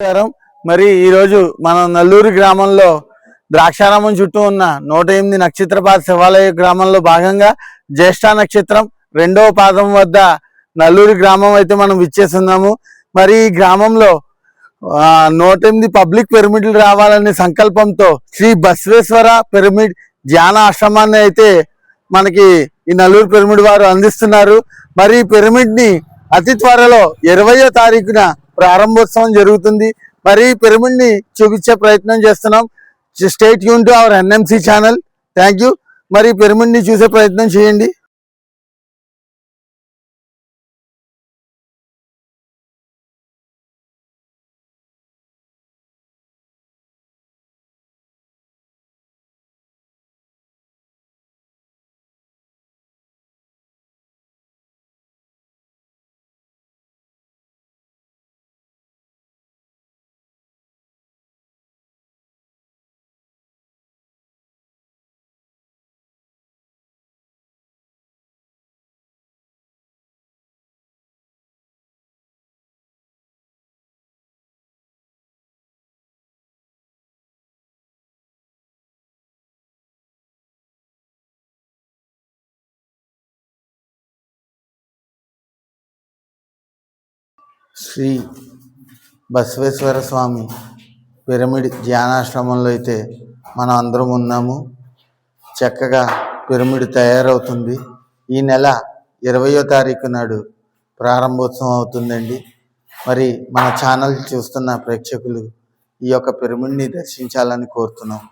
నమస్కారం. మరి ఈరోజు మనం నల్లూరు గ్రామంలో ద్రాక్షారామం చుట్టూ ఉన్న 108 నక్షత్రపాత శివాలయ గ్రామంలో భాగంగా జ్యేష్ఠ నక్షత్రం 2వ పాదం వద్ద నల్లూరు గ్రామం అయితే మనం విచ్చేస్తున్నాము. మరి ఈ గ్రామంలో 108 పబ్లిక్ పిరమిడ్లు రావాలనే సంకల్పంతో శ్రీ బసవేశ్వర పిరమిడ్ ధ్యాన ఆశ్రమాన్ని అయితే మనకి ఈ నల్లూరు పిరమిడ్ వారు అందిస్తున్నారు. మరి ఈ పిరమిడ్ ని అతి త్వరలో 20వ తారీఖున ప్రారంభోత్సవం జరుగుతుంది. మరి ఈ పిరమిడ్ ని చూపించే ప్రయత్నం చేస్తున్నాం. Stay tune to our NMC channel. Thank you. మరి పిరమిడ్ ని చూసే ప్రయత్నం చేయండి. శ్రీ బసవేశ్వర స్వామి పిరమిడ్ ధ్యానాశ్రమంలో అయితే మనం అందరం ఉన్నాము. చక్కగా పిరమిడ్ తయారవుతుంది. ఈ నెల 20వ తారీఖు నాడు ప్రారంభోత్సవం అవుతుందండి. మరి మన ఛానల్ చూస్తున్న ప్రేక్షకులు ఈ యొక్క పిరమిడ్ని దర్శించాలని కోరుతున్నాం.